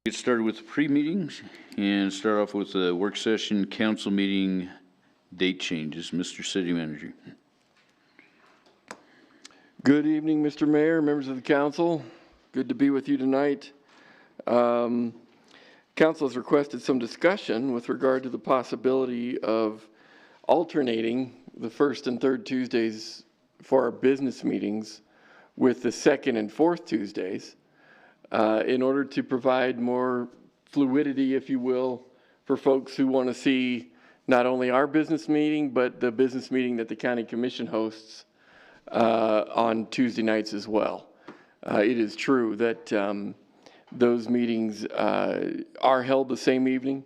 Get started with the pre-meetings and start off with the work session council meeting date changes. Mr. City Manager. Good evening, Mr. Mayor, members of the council. Good to be with you tonight. Council has requested some discussion with regard to the possibility of alternating the first and third Tuesdays for our business meetings with the second and fourth Tuesdays in order to provide more fluidity, if you will, for folks who want to see not only our business meeting, but the business meeting that the county commission hosts on Tuesday nights as well. It is true that those meetings are held the same evening,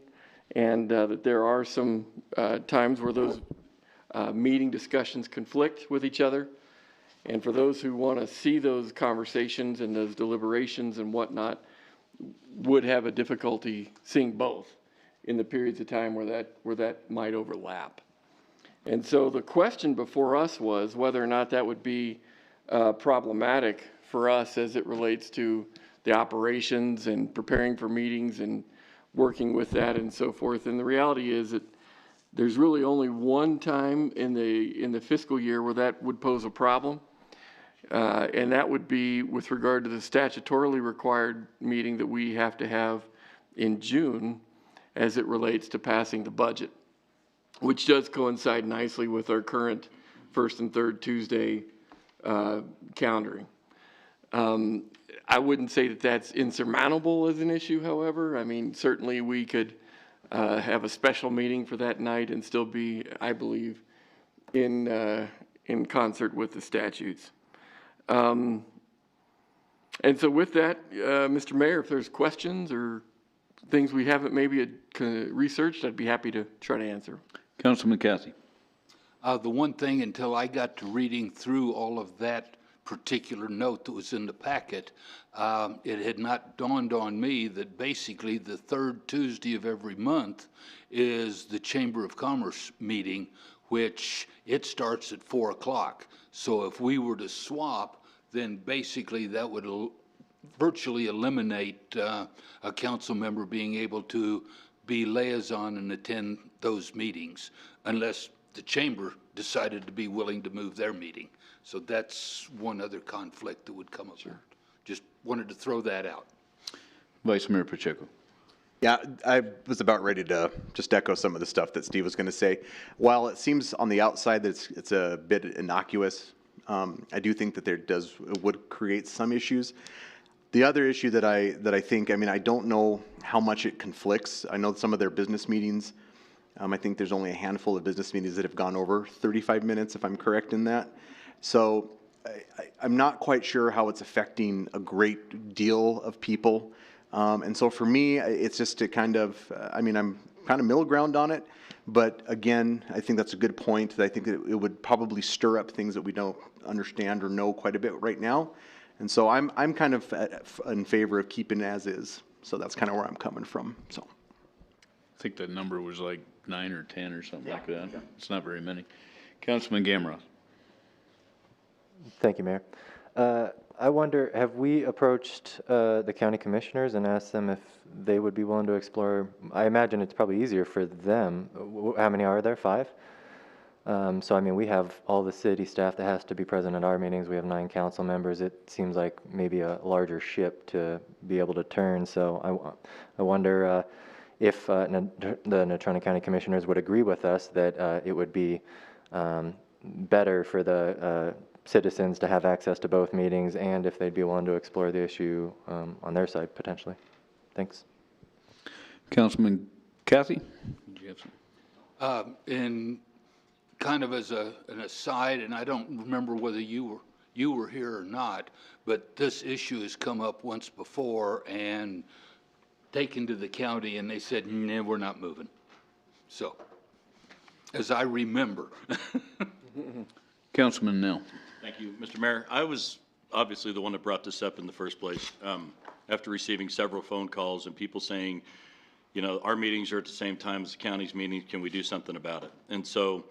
and that there are some times where those meeting discussions conflict with each other. And for those who want to see those conversations and those deliberations and whatnot, would have a difficulty seeing both in the periods of time where that might overlap. And so the question before us was whether or not that would be problematic for us as it relates to the operations and preparing for meetings and working with that and so forth. And the reality is that there's really only one time in the fiscal year where that would pose a problem. And that would be with regard to the statutorily required meeting that we have to have in June as it relates to passing the budget, which does coincide nicely with our current first and third Tuesday calendaring. I wouldn't say that that's insurmountable as an issue, however. I mean, certainly we could have a special meeting for that night and still be, I believe, in concert with the statutes. And so with that, Mr. Mayor, if there's questions or things we haven't maybe researched, I'd be happy to try to answer. Councilman Cathy. The one thing, until I got to reading through all of that particular note that was in the packet, it had not dawned on me that basically the third Tuesday of every month is the Chamber of Commerce meeting, which it starts at 4 o'clock. So if we were to swap, then basically that would virtually eliminate a council member being able to be liaison and attend those meetings, unless the chamber decided to be willing to move their meeting. So that's one other conflict that would come up. Sure. Just wanted to throw that out. Vice Mayor Pacheco. Yeah, I was about ready to just echo some of the stuff that Steve was going to say. While it seems on the outside that it's a bit innocuous, I do think that it would create some issues. The other issue that I think, I mean, I don't know how much it conflicts. I know some of their business meetings, I think there's only a handful of business meetings that have gone over 35 minutes, if I'm correct in that. So I'm not quite sure how it's affecting a great deal of people. And so for me, it's just to kind of, I mean, I'm kind of middle ground on it. But again, I think that's a good point. I think that it would probably stir up things that we don't understand or know quite a bit right now. And so I'm kind of in favor of keeping it as is. So that's kind of where I'm coming from. So I think that number was like 9 or 10 or something like that. Yeah. It's not very many. Councilman Gamroth. Thank you, Mayor. I wonder, have we approached the county commissioners and asked them if they would be willing to explore? I imagine it's probably easier for them. How many are there? 5? So, I mean, we have all the city staff that has to be present at our meetings. We have 9 council members. It seems like maybe a larger ship to be able to turn. So I wonder if the Natrona County commissioners would agree with us that it would be better for the citizens to have access to both meetings, and if they'd be willing to explore the issue on their side potentially. Thanks. Councilman Cathy. And kind of as an aside, and I don't remember whether you were here or not, but this issue has come up once before and taken to the county, and they said, "Nah, we're not moving." So, as I remember. Councilman Nell. Thank you, Mr. Mayor. I was obviously the one that brought this up in the first place. After receiving several phone calls and people saying, you know, our meetings are at the same time as the county's meetings, can we do something about it? And so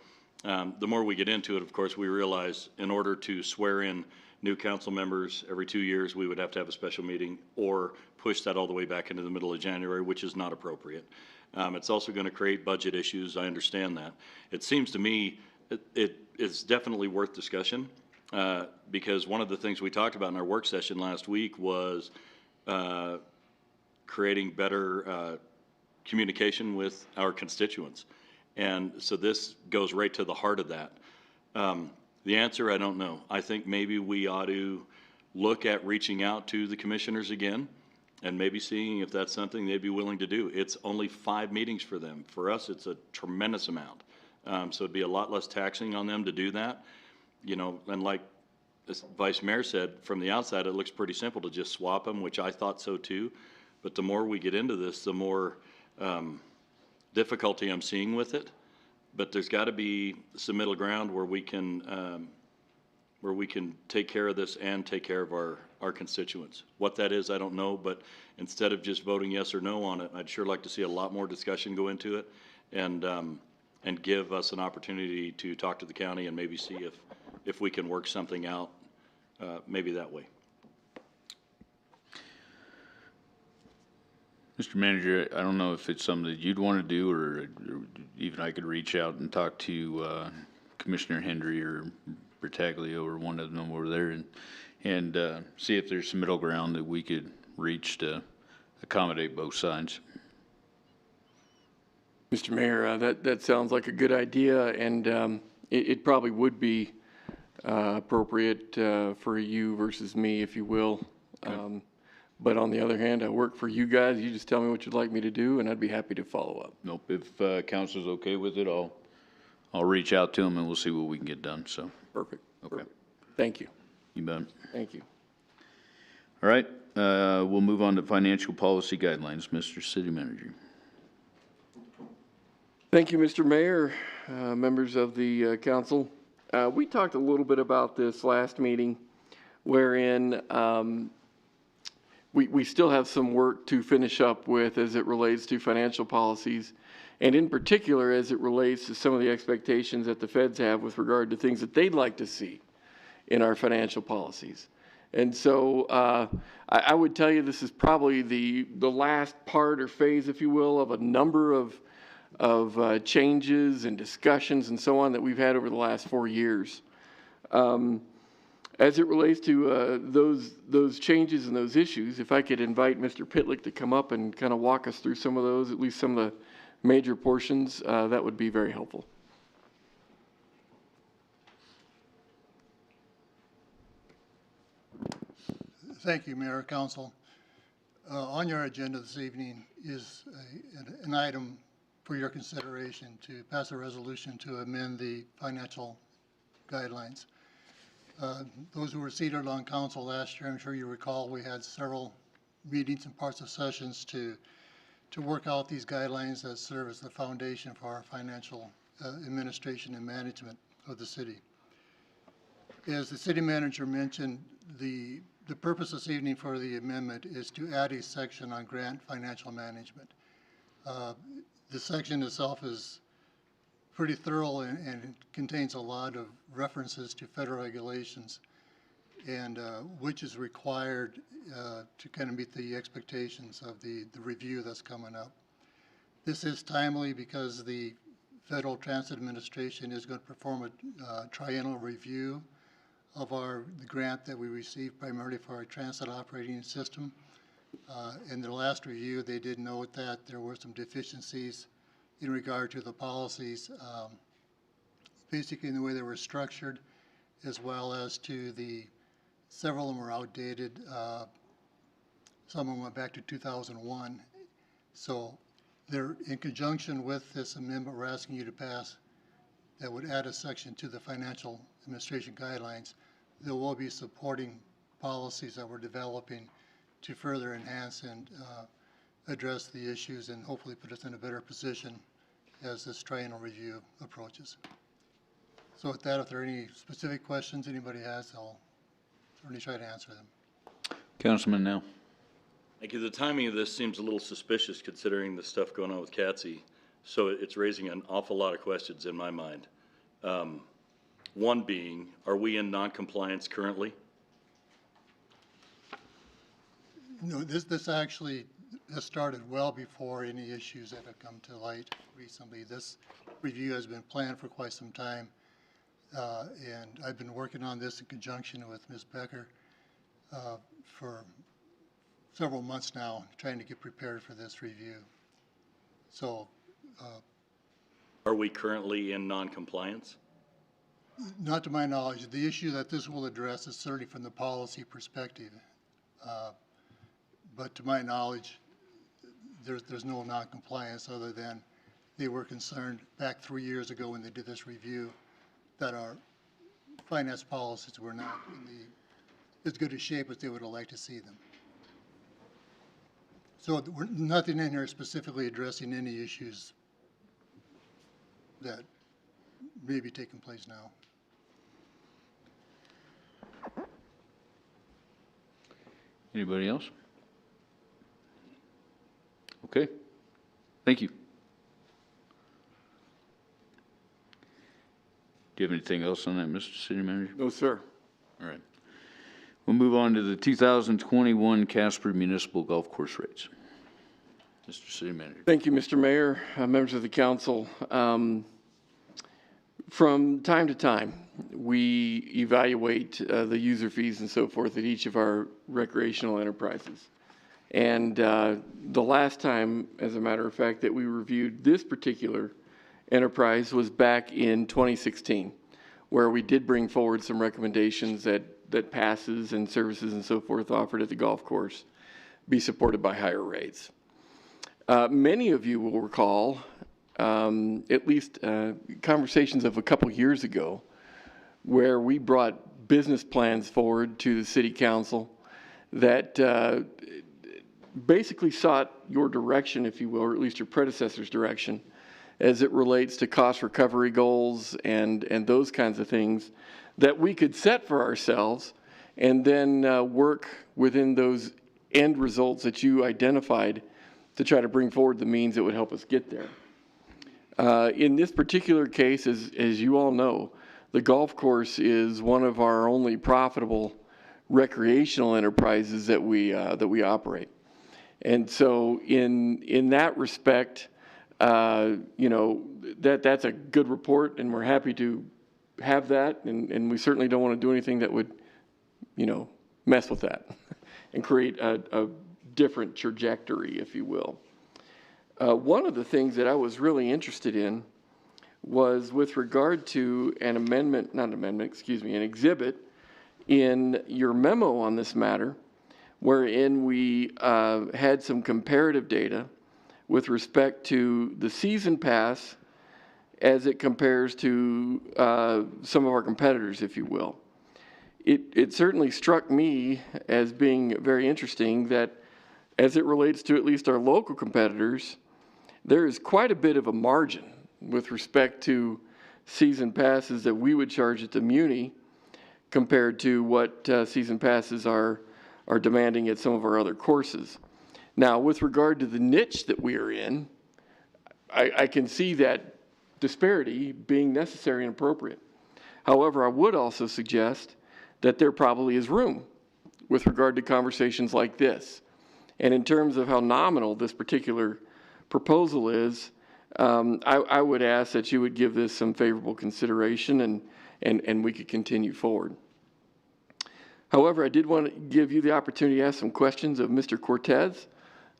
the more we get into it, of course, we realize in order to swear in new council members every 2 years, we would have to have a special meeting, or push that all the way back into the middle of January, which is not appropriate. It's also going to create budget issues. I understand that. It seems to me it is definitely worth discussion, because one of the things we talked about in our work session last week was creating better communication with our constituents. And so this goes right to the heart of that. The answer, I don't know. I think maybe we ought to look at reaching out to the commissioners again and maybe seeing if that's something they'd be willing to do. It's only 5 meetings for them. For us, it's a tremendous amount. So it'd be a lot less taxing on them to do that. You know, and like the Vice Mayor said, from the outside, it looks pretty simple to just swap them, which I thought so too. But the more we get into this, the more difficulty I'm seeing with it. But there's got to be some middle ground where we can take care of this and take care of our constituents. What that is, I don't know, but instead of just voting yes or no on it, I'd sure like to see a lot more discussion go into it, and give us an opportunity to talk to the county and maybe see if we can work something out, maybe that way. Mr. Manager, I don't know if it's something that you'd want to do, or even I could reach out and talk to Commissioner Hendry or Bertaglio or one of them over there and see if there's some middle ground that we could reach to accommodate both sides. Mr. Mayor, that sounds like a good idea, and it probably would be appropriate for you versus me, if you will. But on the other hand, I work for you guys. You just tell me what you'd like me to do, and I'd be happy to follow up. Nope, if council's okay with it, I'll reach out to them and we'll see what we can get done, so. Perfect. Okay. Perfect. Thank you. You bet. Thank you. All right, we'll move on to financial policy guidelines. Mr. City Manager. Thank you, Mr. Mayor, members of the council. We talked a little bit about this last meeting, wherein we still have some work to finish up with as it relates to financial policies, and in particular as it relates to some of the expectations that the feds have with regard to things that they'd like to see in our financial policies. And so I would tell you this is probably the last part or phase, if you will, of a number of changes and discussions and so on that we've had over the last 4 years. As it relates to those changes and those issues, if I could invite Mr. Pitlick to come up and kind of walk us through some of those, at least some of the major portions, that would be very helpful. Thank you, Mayor, Council. On your agenda this evening is an item for your consideration to pass a resolution to amend the financial guidelines. Those who were seated on council last year, I'm sure you recall, we had several meetings and parts of sessions to work out these guidelines that serve as the foundation for our financial administration and management of the city. As the city manager mentioned, the purpose this evening for the amendment is to add a section on grant financial management. The section itself is pretty thorough and it contains a lot of references to federal regulations, and which is required to kind of meet the expectations of the review that's coming up. This is timely because the Federal Transit Administration is going to perform a triennial review of the grant that we received primarily for our transit operating system. In their last review, they did note that there were some deficiencies in regard to the policies, basically in the way they were structured, as well as to several of them were outdated. Some of them went back to 2001. So they're in conjunction with this amendment we're asking you to pass that would add a section to the financial administration guidelines. There will be supporting policies that we're developing to further enhance and address the issues and hopefully put us in a better position as this triennial review approaches. So with that, if there are any specific questions anybody has, I'll certainly try to answer them. Councilman now. Thank you. The timing of this seems a little suspicious considering the stuff going on with CATSI. So it's raising an awful lot of questions in my mind. One being, are we in non-compliance currently No, this actually has started well before any issues that have come to light recently. This review has been planned for quite some time, and I've been working on this in conjunction with Ms. Becker for several months now, trying to get prepared for this review. So, Are we currently in non-compliance? not to my knowledge. The issue that this will address is certainly from the policy perspective. But to my knowledge, there's no non-compliance other than they were concerned back 3 years ago when they did this review that our finance policies were not in as good a shape as they would have liked to see them. So nothing in here specifically addressing any issues that may be taking place now. Anybody else? Okay, thank you. Do you have anything else on that, Mr. City Manager? No, sir. All right. We'll move on to the 2021 Casper Municipal Golf Course rates. Mr. City Manager. Thank you, Mr. Mayor, members of the council. From time to time, we evaluate the user fees and so forth at each of our recreational enterprises. And the last time, as a matter of fact, that we reviewed this particular enterprise was back in 2016, where we did bring forward some recommendations that passes and services and so forth offered at the golf course be supported by higher rates. Many of you will recall at least conversations of a couple years ago where we brought business plans forward to the city council that basically sought your direction, if you will, or at least your predecessor's direction, as it relates to cost recovery goals and those kinds of things that we could set for ourselves and then work within those end results that you identified to try to bring forward the means that would help us get there. In this particular case, as you all know, the golf course is one of our only profitable recreational enterprises that we operate. And so in that respect, you know, that's a good report, and we're happy to have that, and we certainly don't want to do anything that would, you know, mess with that and create a different trajectory, if you will. One of the things that I was really interested in was with regard to an an exhibit in your memo on this matter, wherein we had some comparative data with respect to the season pass as it compares to some of our competitors, if you will. It certainly struck me as being very interesting that as it relates to at least our local competitors, there is quite a bit of a margin with respect to season passes that we would charge at the Muni compared to what season passes are demanding at some of our other courses. Now, with regard to the niche that we are in, I can see that disparity being necessary and appropriate. However, I would also suggest that there probably is room with regard to conversations like this. And in terms of how nominal this particular proposal is, I would ask that you would give this some favorable consideration and we could continue forward. However, I did want to give you the opportunity to ask some questions of Mr. Cortez,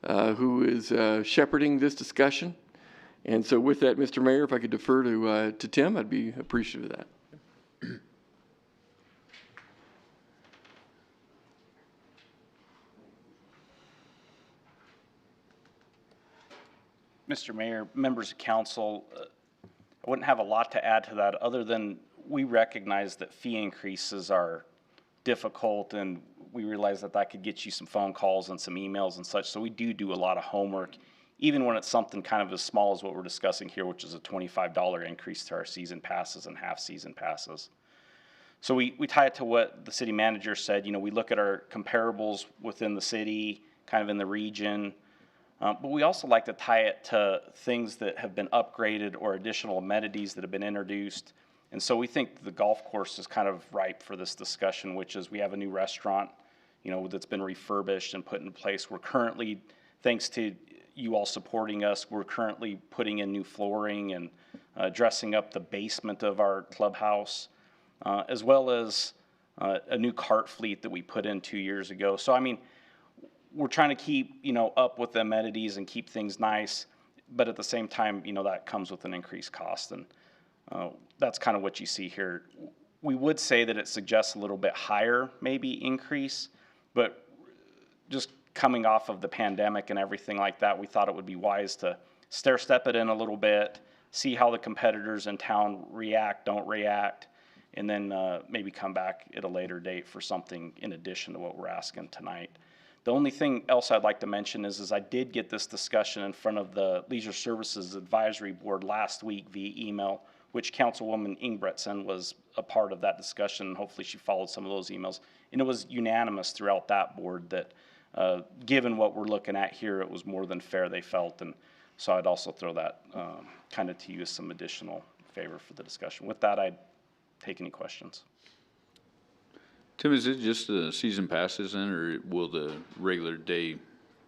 who is shepherding this discussion. And so with that, Mr. Mayor, if I could defer to Tim, I'd be appreciative of that. Mr. Mayor, members of council, I wouldn't have a lot to add to that other than we recognize that fee increases are difficult, and we realize that that could get you some phone calls and some emails and such. So we do a lot of homework, even when it's something kind of as small as what we're discussing here, which is a $25 increase to our season passes and half season passes. So we tie it to what the city manager said. You know, we look at our comparables within the city, kind of in the region, but we also like to tie it to things that have been upgraded or additional amenities that have been introduced. And so we think the golf course is kind of ripe for this discussion, which is we have a new restaurant that's been refurbished and put in place. We're currently, thanks to you all supporting us, we're currently putting in new flooring and dressing up the basement of our clubhouse, as well as a new cart fleet that we put in 2 years ago. So, I mean, we're trying to keep, up with the amenities and keep things nice, but at the same time, that comes with an increased cost, and that's kind of what you see here. We would say that it suggests a little bit higher, maybe increase, but just coming off of the pandemic and everything like that, we thought it would be wise to stair-step it in a little bit, see how the competitors in town react, don't react, and then maybe come back at a later date for something in addition to what we're asking tonight. The only thing else I'd like to mention is I did get this discussion in front of the Leisure Services Advisory Board last week via email, which Councilwoman Ingebretson was a part of that discussion, and hopefully she followed some of those emails. And it was unanimous throughout that board that given what we're looking at here, it was more than fair, they felt. And so I'd also throw that kind of to you as some additional favor for the discussion. With that, I'd take any questions. Tim, is it just the season passes then, or will the regular day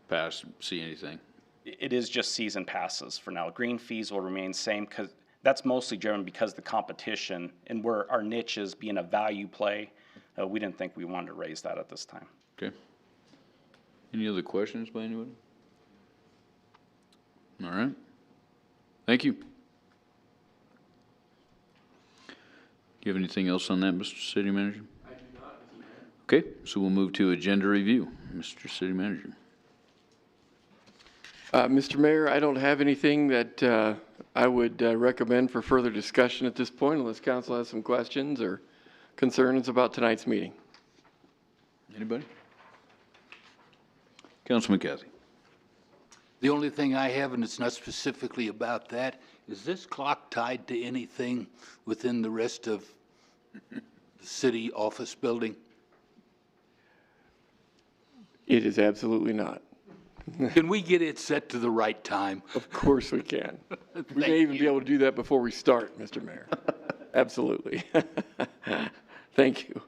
pass see anything? It is just season passes for now. Green fees will remain same because that's mostly driven because the competition and where our niche is being a value play. We didn't think we wanted to raise that at this time. Okay. Any other questions by anybody? All right. Thank you. Do you have anything else on that, Mr. City Manager? I do not. Okay, so we'll move to agenda review. Mr. City Manager. Mr. Mayor, I don't have anything that I would recommend for further discussion at this point unless council has some questions or concerns about tonight's meeting. Anybody? Councilman Cathy. The only thing I have, and it's not specifically about that, is this clock tied to anything within the rest of the city office building? It is absolutely not. Can we get it set to the right time? Of course we can. We may even be able to do that before we start, Mr. Mayor. Absolutely. Thank you.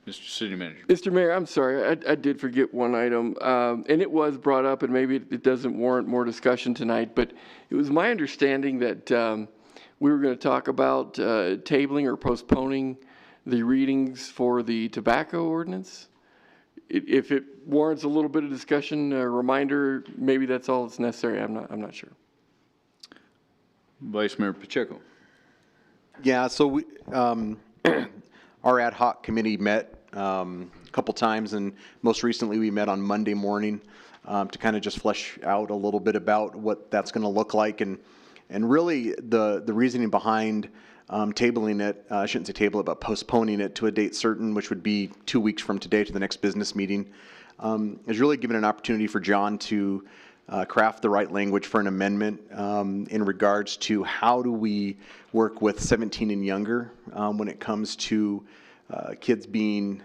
Mr. City Manager. Mr. Mayor, I'm sorry, I did forget one item, and it was brought up, and maybe it doesn't warrant more discussion tonight, but it was my understanding that we were going to talk about tabling or postponing the readings for the tobacco ordinance. If it warrants a little bit of discussion, a reminder, maybe that's all that's necessary. I'm not sure. Vice Mayor Pacheco. Yeah, so we, our ad hoc committee met a couple times, and most recently we met on Monday morning to kind of just flesh out a little bit about what that's going to look like, and really the reasoning behind tabling it, I shouldn't say table it, but postponing it to a date certain, which would be 2 weeks from today to the next business meeting, is really giving an opportunity for John to craft the right language for an amendment in regards to how do we work with 17 and younger when it comes to kids being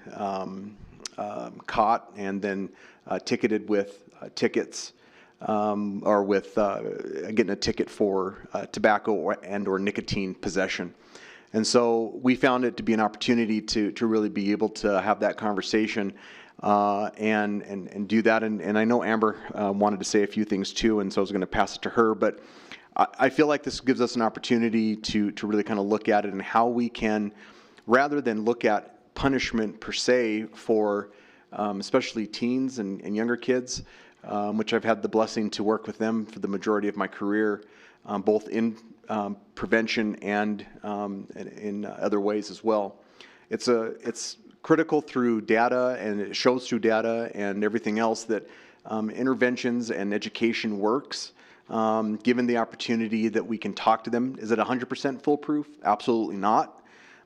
caught and then ticketed with tickets or with getting a ticket for tobacco or nicotine possession. And so we found it to be an opportunity to really be able to have that conversation and do that. And I know Amber wanted to say a few things too, and so I was going to pass it to her. But I feel like this gives us an opportunity to really kind of look at it and how we can, rather than look at punishment per se for especially teens and younger kids, which I've had the blessing to work with them for the majority of my career, both in prevention and in other ways as well. It's critical through data, and it shows through data and everything else that interventions and education works. Given the opportunity that we can talk to them, is it 100% foolproof? Absolutely not.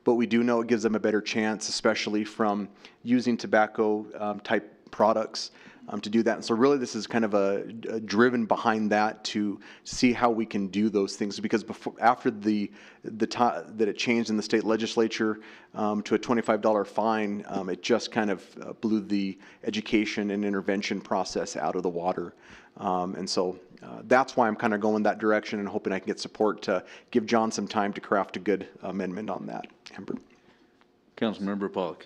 But we do know it gives them a better chance, especially from using tobacco type products to do that. And so really this is kind of a driven behind that to see how we can do those things, because after the time that it changed in the state legislature to a $25 fine, it just kind of blew the education and intervention process out of the water. And so that's why I'm kind of going that direction and hoping I can get support to give John some time to craft a good amendment on that. Amber. Councilmember Pollock.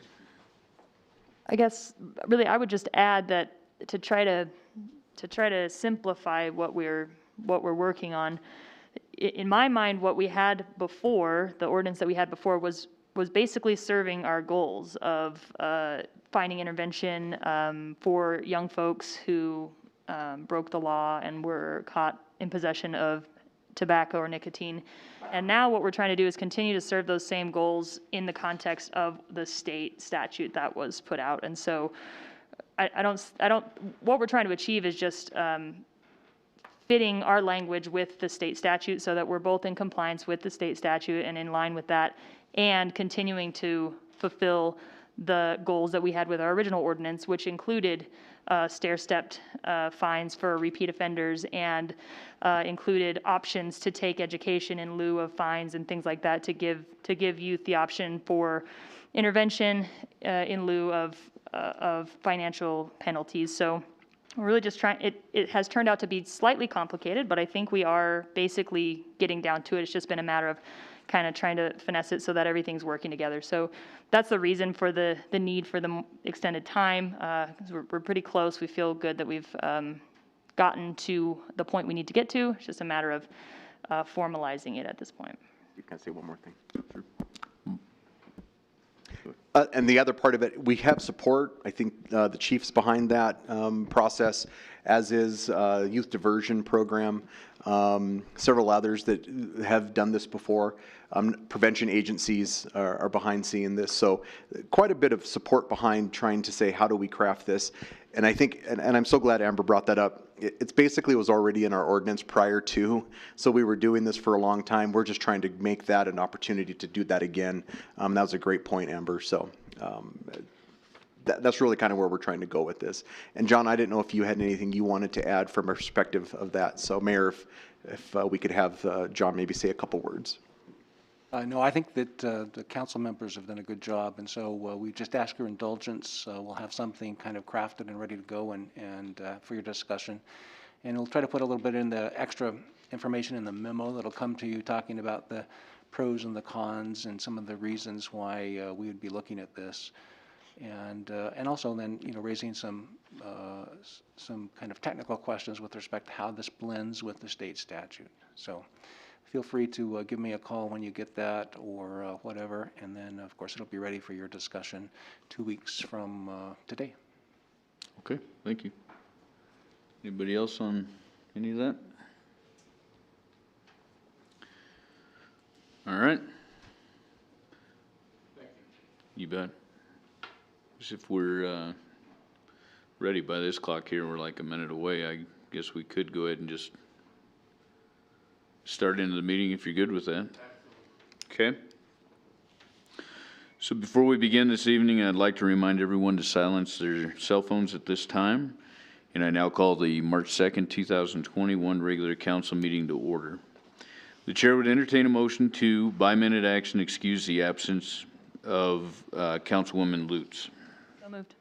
I guess, really, I would just add that to try to simplify what we're working on, in my mind, what we had before, the ordinance that we had before was basically serving our goals of finding intervention for young folks who broke the law and were caught in possession of tobacco or nicotine. And now what we're trying to do is continue to serve those same goals in the context of the state statute that was put out. And so what we're trying to achieve is just fitting our language with the state statute so that we're both in compliance with the state statute and in line with that, and continuing to fulfill the goals that we had with our original ordinance, which included stair-stepped fines for repeat offenders and included options to take education in lieu of fines and things like that to give youth the option for intervention in lieu of financial penalties. So we're really just trying, it has turned out to be slightly complicated, but I think we are basically getting down to it. It's just been a matter of kind of trying to finesse it so that everything's working together. So that's the reason for the need for the extended time. 'Cause we're pretty close. We feel good that we've gotten to the point we need to get to. It's just a matter of formalizing it at this point. You can say one more thing. Sure. And the other part of it, we have support. I think the chief's behind that process, as is Youth Diversion Program, several others that have done this before. Prevention agencies are behind seeing this. So quite a bit of support behind trying to say, how do we craft this? And I think, and I'm so glad Amber brought that up. It's basically was already in our ordinance prior to, so we were doing this for a long time. We're just trying to make that an opportunity to do that again. That was a great point, Amber. So that's really kind of where we're trying to go with this. And John, I didn't know if you had anything you wanted to add from a perspective of that. So Mayor, if we could have John maybe say a couple words. No, I think that the council members have done a good job, and so we just ask your indulgence. We'll have something kind of crafted and ready to go and for your discussion. And we'll try to put a little bit in the extra information in the memo that'll come to you, talking about the pros and the cons and some of the reasons why we would be looking at this. And also then, raising some kind of technical questions with respect to how this blends with the state statute. So feel free to give me a call when you get that or whatever, and then of course it'll be ready for your discussion 2 weeks from today. Okay, thank you. Anybody else on any of that? All right. Thank you. You bet. If we're ready by this clock here, we're like a minute away. I guess we could go ahead and just start into the meeting if you're good with that. Okay. So before we begin this evening, I'd like to remind everyone to silence their cell phones at this time. And I now call the March 2nd, 2021 regular council meeting to order. The chair would entertain a motion to, by minute action, excuse the absence of Councilwoman Lutz. So moved.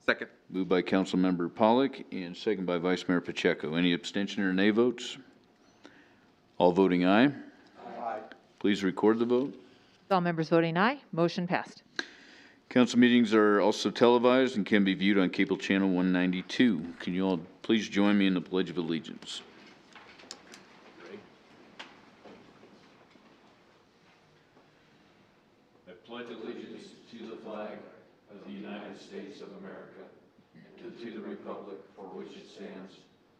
Second. Moved by Councilmember Pollock and second by Vice Mayor Pacheco. Any abstention or nay votes? All voting aye. Aye. Please record the vote. All members voting aye. Motion passed. Council meetings are also televised and can be viewed on cable channel 192. Can you all please join me in the Pledge of Allegiance? I pledge allegiance to the flag of the United States of America and to the republic for which it stands,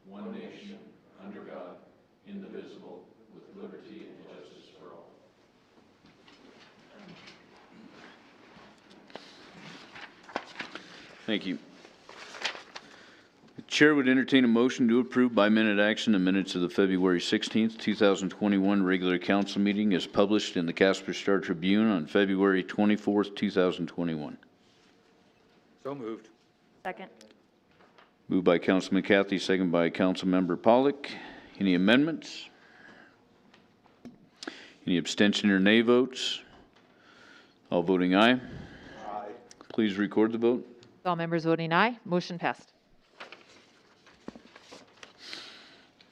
one nation, under God, indivisible, with liberty and justice for all. Thank you. The chair would entertain a motion to approve by minute action the minutes of the February 16th, 2021 regular council meeting as published in the Casper Star Tribune on February 24th, 2021. So moved. Second. Moved by Councilman Cathy, second by Councilmember Pollock. Any amendments? Any abstention or nay votes? All voting aye. Aye. Please record the vote. All members voting aye. Motion passed.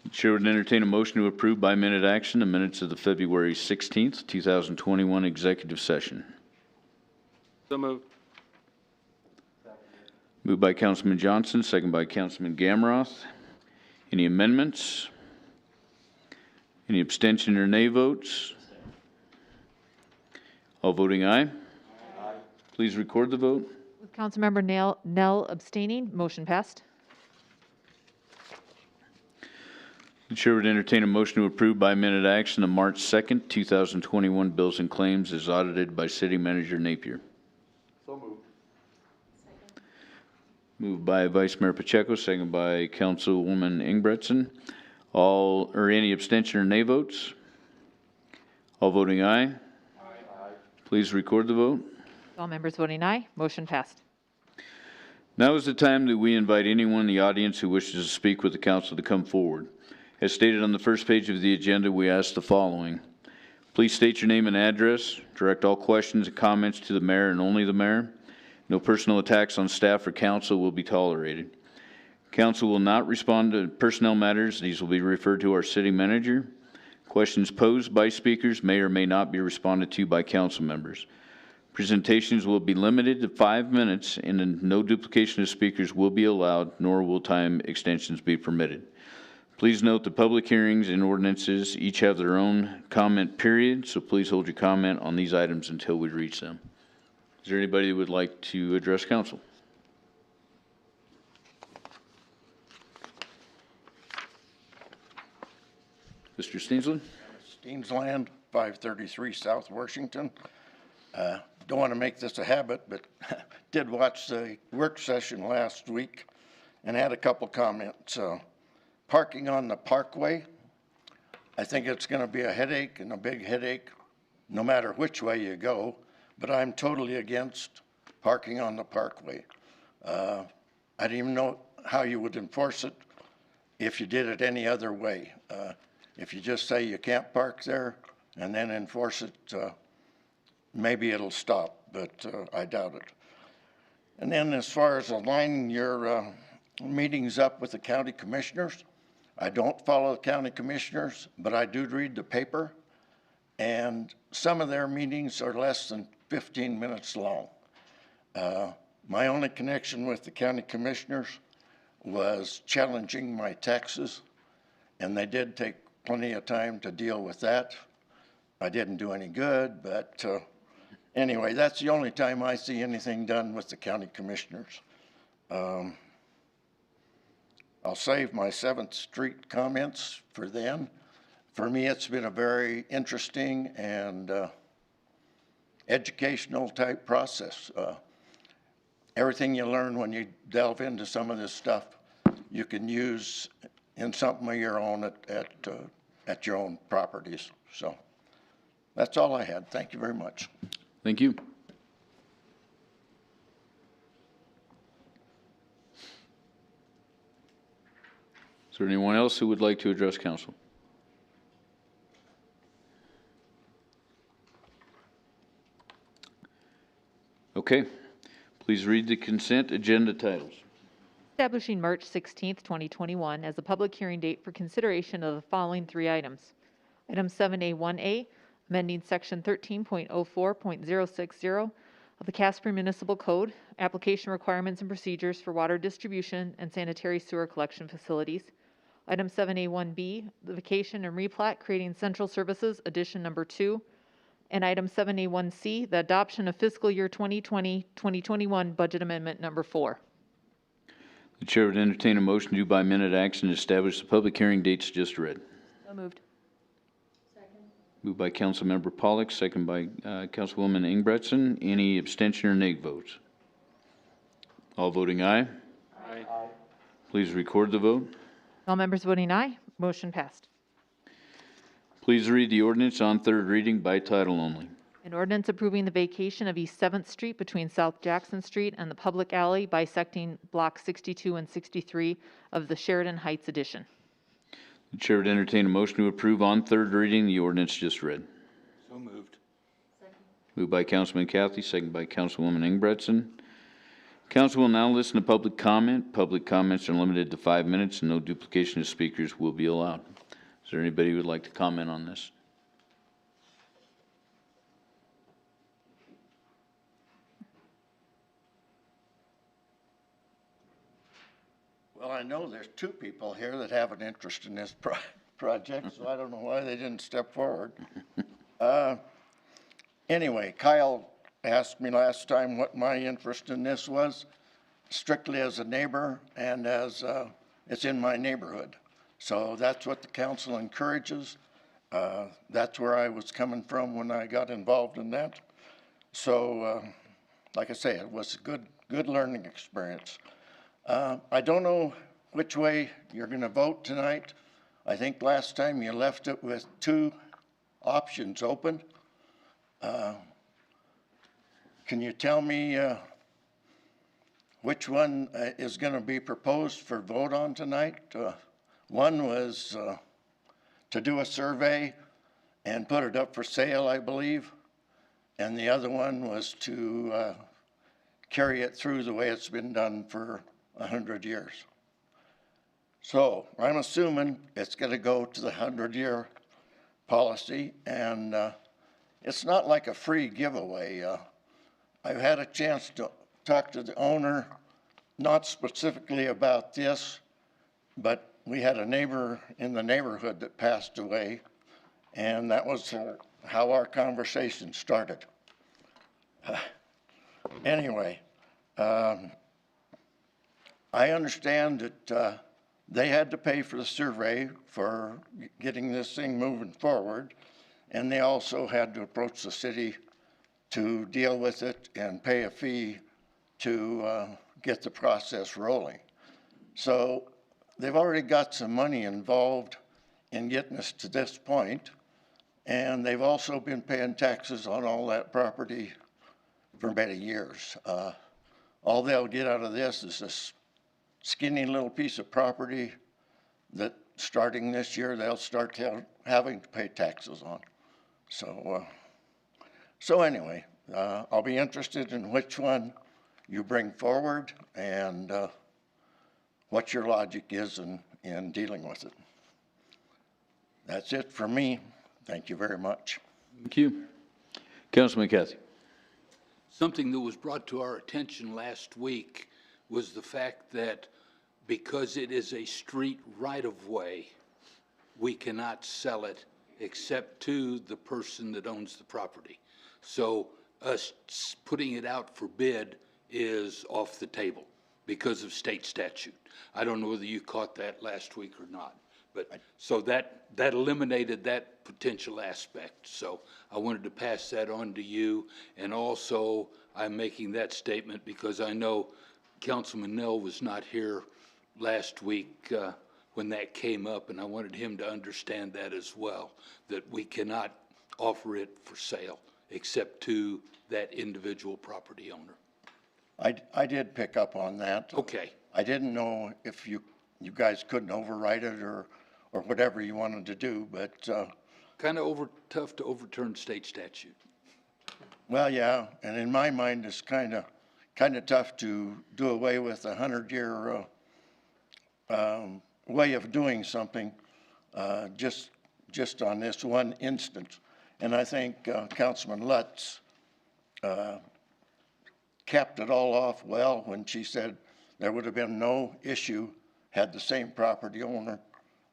The chair would entertain a motion to approve by minute action the minutes of the February 16th, 2021 executive session. So moved. Moved by Councilman Johnson, second by Councilman Gamroth. Any amendments? Any abstention or nay votes? All voting aye. Please record the vote. With Councilmember Nell abstaining, motion passed. The chair would entertain a motion to approve by minute action the March 2nd, 2021 bills and claims as audited by City Manager Napier. So moved. Moved by Vice Mayor Pacheco, second by Councilwoman Ingebretson. Any abstention or nay votes? All voting aye. Please record the vote. All members voting aye, motion passed. Now is the time that we invite anyone in the audience who wishes to speak with the council to come forward. As stated on the first page of the agenda, we ask the following. Please state your name and address. Direct all questions and comments to the mayor and only the mayor. No personal attacks on staff or council will be tolerated. Council will not respond to personnel matters. These will be referred to our city manager. Questions posed by speakers may or may not be responded to by council members. Presentations will be limited to 5 minutes and no duplication of speakers will be allowed, nor will time extensions be permitted. Please note the public hearings and ordinances each have their own comment period, so please hold your comment on these items until we reach them. Is there anybody who would like to address council? Mr. Steensland? Steensland, 533 South Washington. Don't want to make this a habit, but did watch the work session last week and had a couple comments. Parking on the parkway, I think it's going to be a headache and a big headache no matter which way you go, but I'm totally against parking on the parkway. I didn't even know how you would enforce it if you did it any other way. If you just say you can't park there and then enforce it, maybe it'll stop, but I doubt it. And then as far as aligning your meetings up with the county commissioners, I don't follow the county commissioners, but I do read the paper, and some of their meetings are less than 15 minutes long. My only connection with the county commissioners was challenging my taxes, and they did take plenty of time to deal with that. I didn't do any good, but anyway, that's the only time I see anything done with the county commissioners. I'll save my 7th Street comments for then. For me, it's been a very interesting and educational type process. Everything you learn when you delve into some of this stuff, you can use in something of your own at your own properties. So that's all I had. Thank you very much. Thank you. Is there anyone else who would like to address council? Okay. Please read the consent agenda titles. Establishing March 16th, 2021 as a public hearing date for consideration of the following 3 items. Item 7A1A, amending section 13.04.060 of the Casper Municipal Code, application requirements and procedures for water distribution and sanitary sewer collection facilities. Item 7A1B, the vacation and replat creating central services, addition number 2. And item 7A1C, the adoption of fiscal year 2020-2021 budget amendment number 4. The chair would entertain a motion to by minute action to establish the public hearing dates just read. So moved. Moved by Councilmember Pollak, second by Councilwoman Ingebretson. Any abstention or nay votes? All voting aye. Aye. Please record the vote. All members voting aye, motion passed. Please read the ordinance on 3rd reading by title only. An ordinance approving the vacation of East 7th Street between South Jackson Street and the public alley bisecting Block 62 and 63 of the Sheridan Heights addition. The chair would entertain a motion to approve on 3rd reading the ordinance just read. So moved. Moved by Councilman Cathey, second by Councilwoman Ingebretson. Council will now listen to public comment. Public comments are limited to 5 minutes and no duplication of speakers will be allowed. Is there anybody who would like to comment on this? Well, I know there's two people here that have an interest in this project, so I don't know why they didn't step forward. Anyway, Kyle asked me last time what my interest in this was, strictly as a neighbor and as it's in my neighborhood. So that's what the council encourages. That's where I was coming from when I got involved in that. So, like I say, it was a good learning experience. I don't know which way you're going to vote tonight. I think last time you left it with two options open. Can you tell me which one is going to be proposed for vote on tonight? One was to do a survey and put it up for sale, I believe. And the other one was to carry it through the way it's been done for 100 years. So I'm assuming it's going to go to the 100-year policy, and it's not like a free giveaway. I've had a chance to talk to the owner, not specifically about this, but we had a neighbor in the neighborhood that passed away, and that was how our conversation started. Anyway, I understand that they had to pay for the survey for getting this thing moving forward, and they also had to approach the city to deal with it and pay a fee to get the process rolling. So they've already got some money involved in getting us to this point, and they've also been paying taxes on all that property for many years. All they'll get out of this is this skinny little piece of property that starting this year, they'll start having to pay taxes on. So anyway, I'll be interested in which one you bring forward and what your logic is in dealing with it. That's it for me. Thank you very much. Thank you. Councilman Cathy. Something that was brought to our attention last week was the fact that because it is a street right-of-way, we cannot sell it except to the person that owns the property. So us putting it out for bid is off the table because of state statute. I don't know whether you caught that last week or not, but so that eliminated that potential aspect. So I wanted to pass that on to you, and also I'm making that statement because I know Councilman Nell was not here last week when that came up, and I wanted him to understand that as well, that we cannot offer it for sale except to that individual property owner. I did pick up on that. Okay. I didn't know if you guys couldn't override it or whatever you wanted to do, but Kind of tough to overturn state statute. well, yeah, and in my mind, it's kind of tough to do away with a 100-year way of doing something just on this one instance. And I think Councilman Lutz capped it all off well when she said there would have been no issue had the same property owner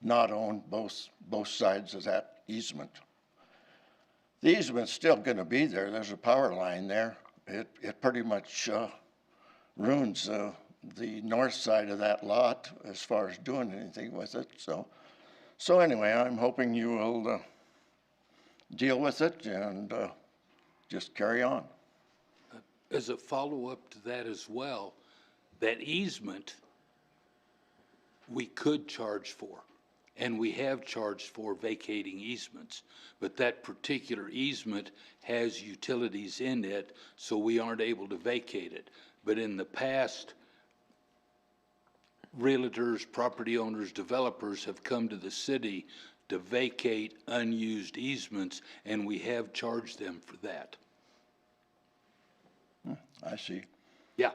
not owned both sides of that easement. The easement's still going to be there. There's a power line there. It pretty much ruins the north side of that lot as far as doing anything with it. So anyway, I'm hoping you will deal with it and just carry on. As a follow-up to that as well, that easement we could charge for, and we have charged for vacating easements, but that particular easement has utilities in it, so we aren't able to vacate it. But in the past, realtors, property owners, developers have come to the city to vacate unused easements, and we have charged them for that. I see. Yeah.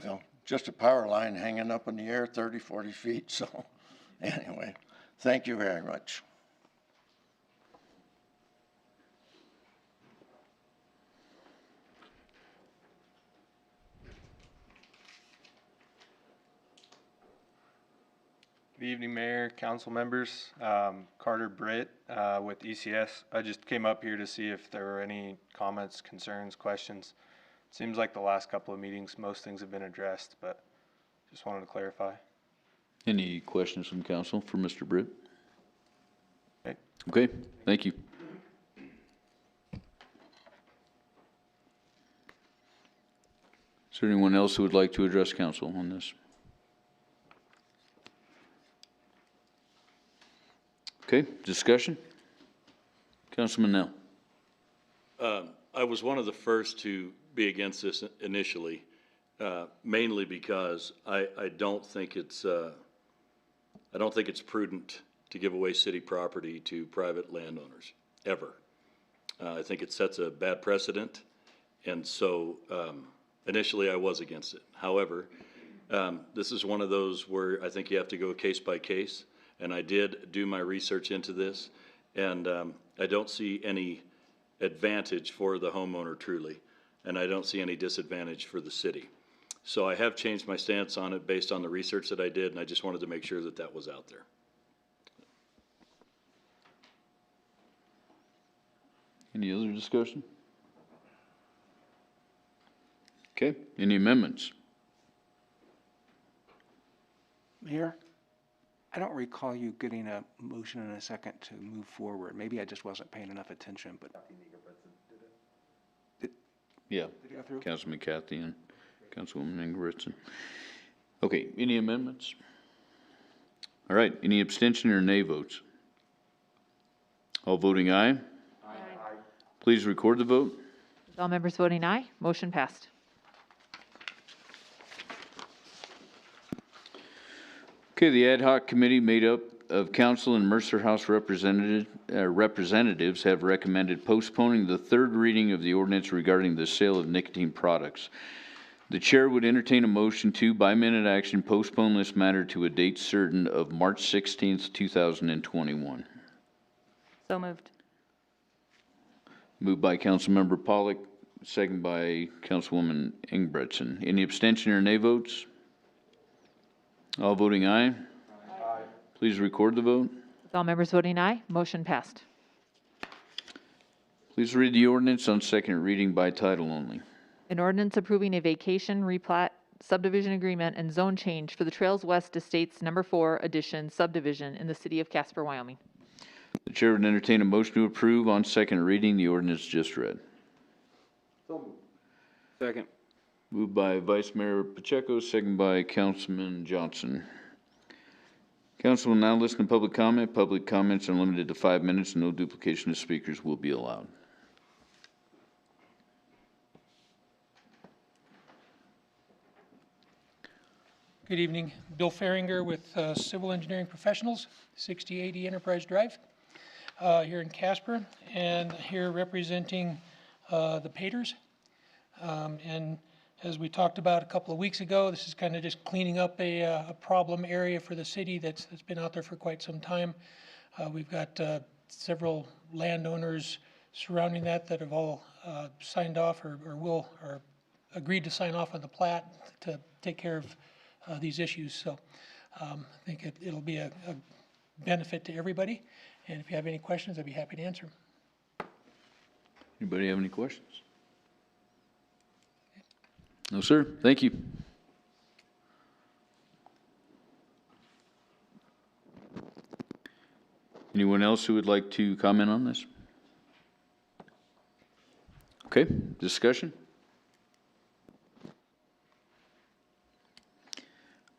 Well, just a power line hanging up in the air 30, 40 feet. So anyway, thank you very much. Good evening, Mayor, council members. Carter Britt with ECS. I just came up here to see if there were any comments, concerns, questions. Seems like the last couple of meetings, most things have been addressed, but just wanted to clarify. Any questions from council for Mr. Britt? Okay. Okay, thank you. Is there anyone else who would like to address council on this? Okay, discussion? Councilman Nell. I was one of the first to be against this initially, mainly because I don't think it's prudent to give away city property to private landowners, ever. I think it sets a bad precedent, and so initially I was against it. However, this is one of those where I think you have to go case by case, and I did do my research into this, and I don't see any advantage for the homeowner truly, and I don't see any disadvantage for the city. So I have changed my stance on it based on the research that I did, and I just wanted to make sure that that was out there. Any other discussion? Okay, any amendments? Mayor, I don't recall you getting a motion and a second to move forward. Maybe I just wasn't paying enough attention, but. Yeah, Did it go through? Councilman Cathy and Councilwoman Ingridson. Okay, any amendments? All right, any abstention or nay votes? All voting aye? Aye. Please record the vote. With all members voting aye, motion passed. Okay, the ad hoc committee made up of council and Mercer House representatives have recommended postponing the third reading of the ordinance regarding the sale of nicotine products. The chair would entertain a motion to, by minute action, postpone this matter to a date certain of March 16th, 2021. So moved. Moved by Councilmember Pollock, second by Councilwoman Ingridson. Any abstention or nay votes? All voting aye? Aye. Please record the vote. With all members voting aye, motion passed. Please read the ordinance on second reading by title only. An ordinance approving a vacation, replat, subdivision agreement, and zone change for the Trails West Estates Number 4 Addition subdivision in the city of Casper, Wyoming. The chair would entertain a motion to approve on second reading the ordinance just read. Second. Moved by Vice Mayor Pacheco, second by Councilman Johnson. Council will now listen to public comment. Public comments are limited to 5 minutes and no duplication of speakers will be allowed. Good evening. Bill Faringer with Civil Engineering Professionals, 6080 Enterprise Drive, here in Casper, and here representing the Paters. And as we talked about a couple of weeks ago, this is kind of just cleaning up a problem area for the city that's been out there for quite some time. We've got several landowners surrounding that have all signed off or agreed to sign off on the plat to take care of these issues. So I think it'll be a benefit to everybody. And if you have any questions, I'd be happy to answer them. Anybody have any questions? No, sir. Thank you. Anyone else who would like to comment on this? Okay, discussion?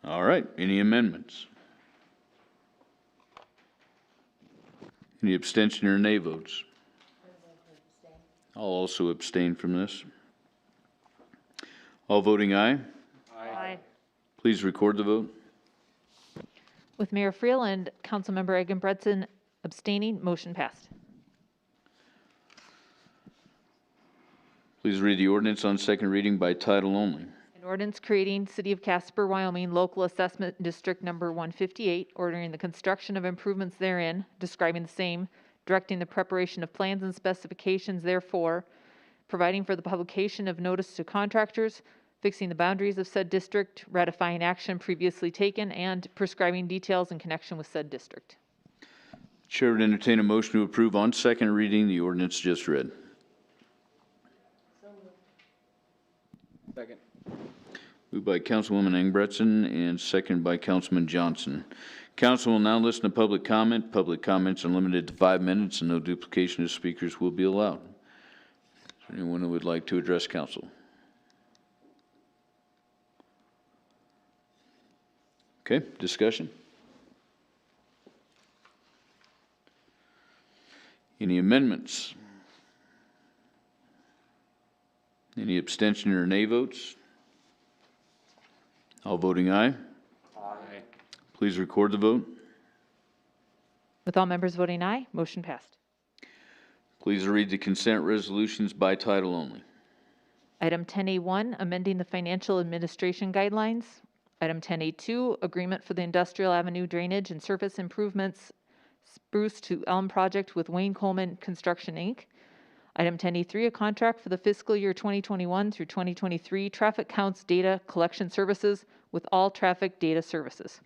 All right, any amendments? Any abstention or nay votes? I'll also abstain from this. All voting aye? Aye. Please record the vote. With Mayor Freeland, Councilmember Egan-Bredson abstaining, motion passed. Please read the ordinance on second reading by title only. An ordinance creating City of Casper, Wyoming Local Assessment District Number 158, ordering the construction of improvements therein, describing the same, directing the preparation of plans and specifications therefore, providing for the publication of notice to contractors, fixing the boundaries of said district, ratifying action previously taken, and prescribing details in connection with said district. Chair would entertain a motion to approve on second reading the ordinance just read. Second. Moved by Councilwoman Engebretson and seconded by Councilman Johnson. Council will now listen to public comment. Public comments are limited to 5 minutes and no duplication of speakers will be allowed. Is there anyone who would like to address council? Okay, discussion? Any amendments? Any abstention or nay votes? All voting aye. Aye. Please record the vote. With all members voting aye, motion passed. Please read the consent resolutions by title only. Item 10A1, amending the financial administration guidelines. Item 10A2, agreement for the Industrial Avenue drainage and surface improvements Spruce to Elm project with Wayne Coleman Construction, Inc. Item 10E3, a contract for the fiscal year 2021 through 2023 traffic counts data collection services with all traffic data services.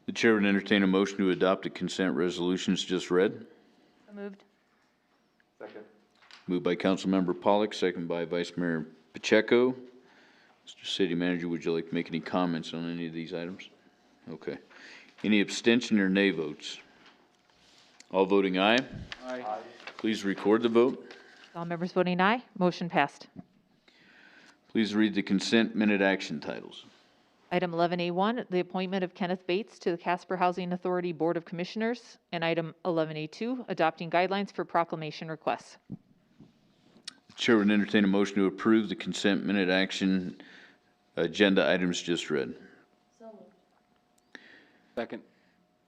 The chair would entertain a motion to adopt the consent resolutions just read. So moved. Second. Moved by Councilmember Pollock, second by Vice Mayor Pacheco. Mr. City Manager, would you like to make any comments on any of these items? Okay. Any abstention or nay votes? All voting aye. Aye. Please record the vote. All members voting aye, motion passed. Please read the consent minute action titles. Item 11A1, the appointment of Kenneth Bates to the Casper Housing Authority Board of Commissioners. And item 11A2, adopting guidelines for proclamation requests. The chair would entertain a motion to approve the consent minute action agenda items just read. Second.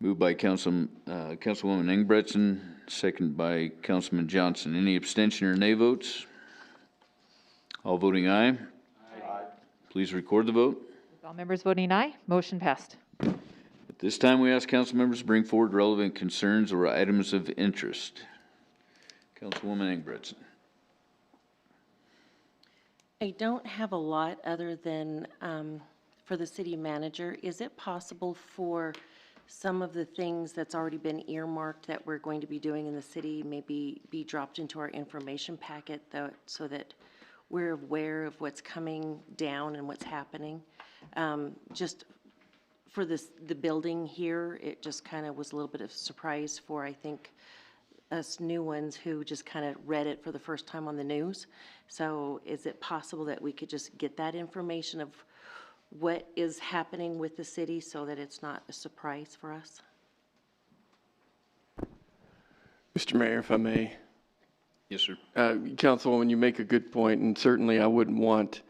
Moved by Councilwoman Engebretson, second by Councilman Johnson. Any abstention or nay votes? All voting aye. Aye. Please record the vote. All members voting aye, motion passed. At this time, we ask council members to bring forward relevant concerns or items of interest. Councilwoman Engebretson. I don't have a lot other than for the city manager. Is it possible for some of the things that's already been earmarked that we're going to be doing in the city maybe be dropped into our information packet so that we're aware of what's coming down and what's happening? Just for the building here, it just kind of was a little bit of a surprise for, I think, us new ones who just kind of read it for the first time on the news. So is it possible that we could just get that information of what is happening with the city so that it's not a surprise for us? Mr. Mayor, if I may. Yes, sir. Councilwoman, you make a good point, and certainly I wouldn't want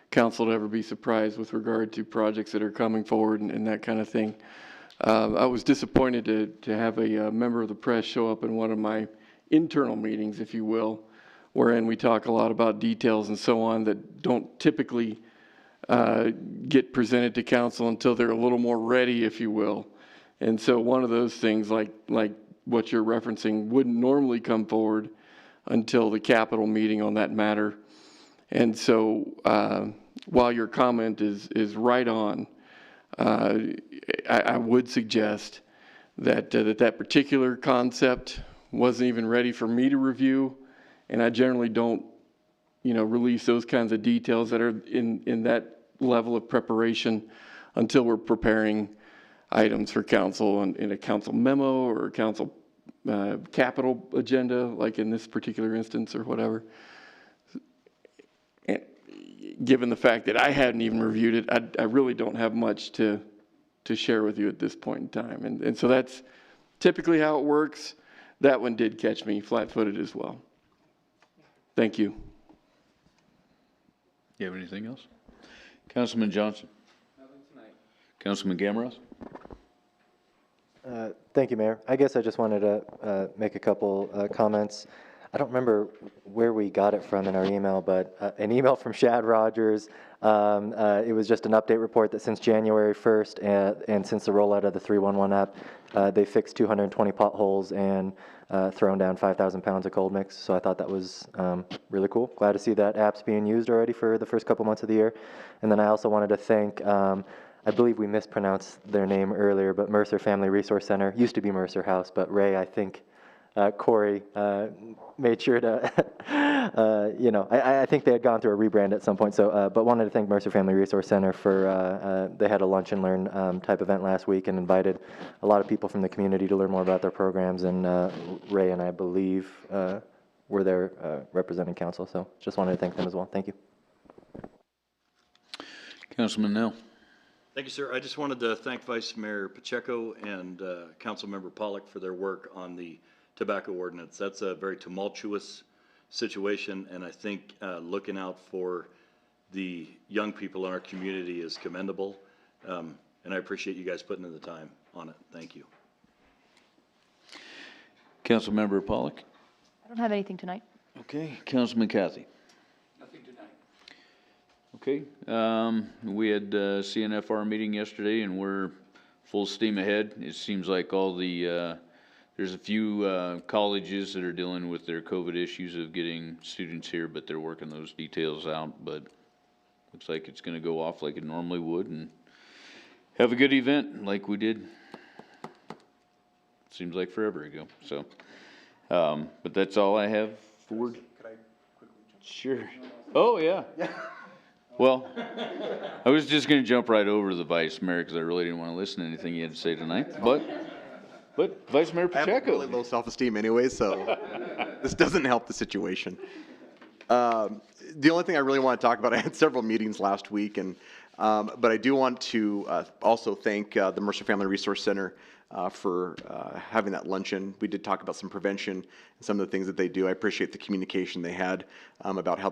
council to ever be surprised with regard to projects that are coming forward and that kind of thing. I was disappointed to have a member of the press show up in one of my internal meetings, if you will, wherein we talk a lot about details and so on that don't typically get presented to council until they're a little more ready, if you will. And so one of those things, like what you're referencing, wouldn't normally come forward until the Capitol meeting on that matter. And so while your comment is right on, I would suggest that that particular concept wasn't even ready for me to review, and I generally don't, release those kinds of details that are in that level of preparation until we're preparing items for council in a council memo or a council capital agenda, like in this particular instance or whatever. And given the fact that I hadn't even reviewed it, I really don't have much to share with you at this point in time. And so that's typically how it works. That one did catch me flat-footed as well. Thank you. You have anything else? Councilman Johnson? Nothing tonight. Councilman Gamaros? Thank you, Mayor. I guess I just wanted to make a couple comments. I don't remember where we got it from in our email, but an email from Shad Rogers. It was just an update report that since January 1st and since the rollout of the 311 app, they fixed 220 potholes and thrown down 5,000 pounds of cold mix. So I thought that was really cool. Glad to see that app's being used already for the first couple months of the year. And then I also wanted to thank, I believe we mispronounced their name earlier, but Mercer Family Resource Center. Used to be Mercer House, but Ray, I think, Corey made sure to, I think they had gone through a rebrand at some point. So, but wanted to thank Mercer Family Resource Center for, they had a lunch and learn type event last week and invited a lot of people from the community to learn more about their programs. And Ray and I believe were there representing council. So just wanted to thank them as well. Thank you. Councilman Nell. Thank you, sir. I just wanted to thank Vice Mayor Pacheco and Councilmember Pollock for their work on the tobacco ordinance. That's a very tumultuous situation, and I think looking out for the young people in our community is commendable, and I appreciate you guys putting in the time on it. Thank you. Councilmember Pollock. I don't have anything tonight. Okay. Councilman Cathy. Nothing tonight. Okay. We had CNFR meeting yesterday, and we're full steam ahead. It seems like all the there's a few colleges that are dealing with their COVID issues of getting students here, but they're working those details out. But looks like it's going to go off like it normally would and have a good event like we did. Seems like forever ago. So, but that's all I have for. Could I quickly jump? Sure. Oh, yeah. Well, I was just going to jump right over to the Vice Mayor because I really didn't want to listen to anything you had to say tonight. But Vice Mayor I have Pacheco. really low self-esteem anyway, so this doesn't help the situation. The only thing I really want to talk about, I had several meetings last week, and but I do want to also thank the Mercer Family Resource Center for having that luncheon. We did talk about some prevention and some of the things that they do. I appreciate the communication they had about how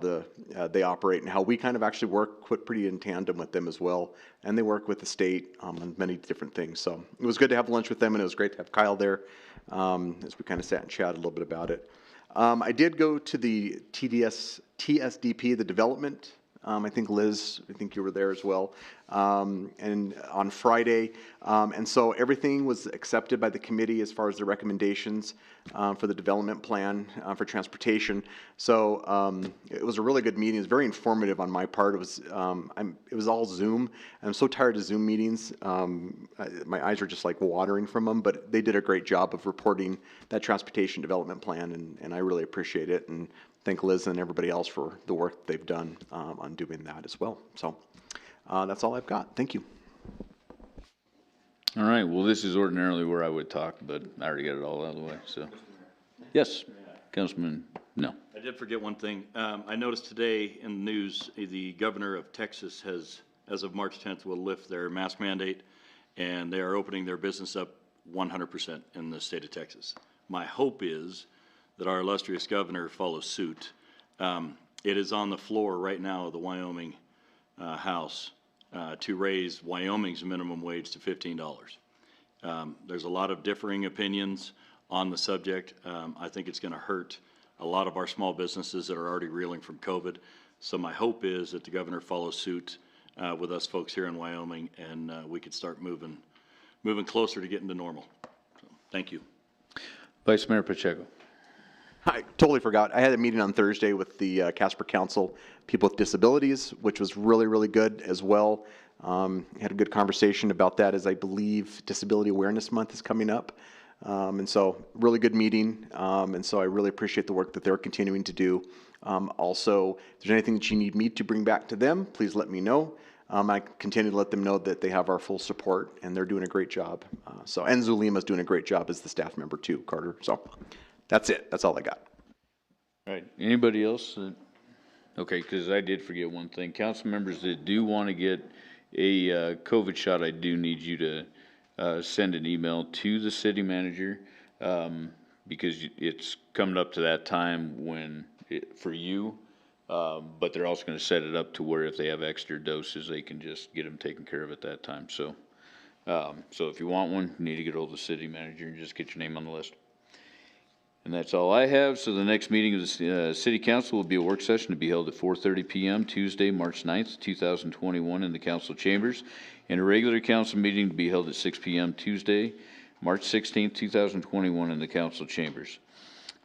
they operate and how we kind of actually work pretty in tandem with them as well. And they work with the state on many different things. So it was good to have lunch with them, and it was great to have Kyle there as we kind of sat and chatted a little bit about it. I did go to the TSDP, the development. I think Liz, I think you were there as well, and on Friday. And so everything was accepted by the committee as far as the recommendations for the development plan for transportation. So it was a really good meeting. It was very informative on my part. It was all Zoom. I'm so tired of Zoom meetings. My eyes are just like watering from them, but they did a great job of reporting that transportation development plan, and I really appreciate it. And thank Liz and everybody else for the work they've done on doing that as well. So that's all I've got. Thank you. All right. Well, this is ordinarily where I would talk, but I already got it all out of the way. So, yes, Councilman. No. I did forget one thing. I noticed today in the news, the governor of Texas has, as of March 10th, will lift their mask mandate, and they are opening their business up 100% in the state of Texas. My hope is that our illustrious governor follows suit. It is on the floor right now of the Wyoming House to raise Wyoming's minimum wage to $15. There's a lot of differing opinions on the subject. I think it's going to hurt a lot of our small businesses that are already reeling from COVID. So my hope is that the governor follows suit with us folks here in Wyoming, and we could start moving closer to getting to normal. So, thank you. Vice Mayor Pacheco. I totally forgot. I had a meeting on Thursday with the Casper Council, people with disabilities, which was really, really good as well. Had a good conversation about that, as I believe Disability Awareness Month is coming up. And so really good meeting. And so I really appreciate the work that they're continuing to do. Also, if there's anything that you need me to bring back to them, please let me know. I continue to let them know that they have our full support, and they're doing a great job. And Zulima's doing a great job as the staff member too, Carter. So that's it. That's all I got. All right. Anybody else? Okay, because I did forget one thing. Council members that do want to get a COVID shot, I do need you to send an email to the city manager because it's coming up to that time when for you, but they're also going to set it up to where if they have extra doses, they can just get them taken care of at that time. So, so if you want one, you need to get hold of the city manager and just get your name on the list. And that's all I have. So the next meeting of the City Council will be a work session to be held at 4:30 PM Tuesday, March 9th, 2021 in the council chambers, and a regular council meeting to be held at 6 PM Tuesday, March 16th, 2021 in the council chambers.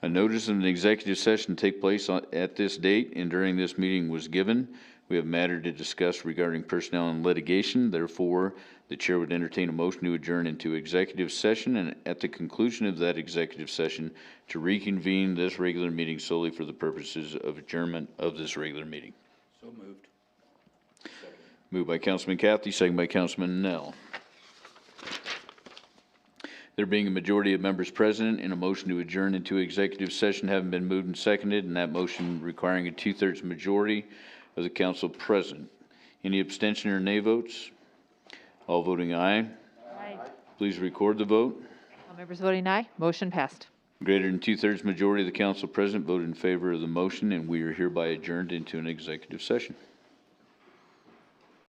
A notice of an executive session to take place at this date and during this meeting was given. We have matter to discuss regarding personnel and litigation. Therefore, the chair would entertain a motion to adjourn into executive session, and at the conclusion of that executive session, to reconvene this regular meeting solely for the purposes of adjournment of this regular meeting. So moved. Moved by Councilman Cathy, second by Councilman Nell. There being a majority of members present and a motion to adjourn into executive session having been moved and seconded, and that motion requiring a 2/3 majority of the council present. Any abstention or nay votes? All voting aye. Aye. Please record the vote. All members voting aye, motion passed. Greater than 2/3 majority of the council present voted in favor of the motion, and we are hereby adjourned into an executive session.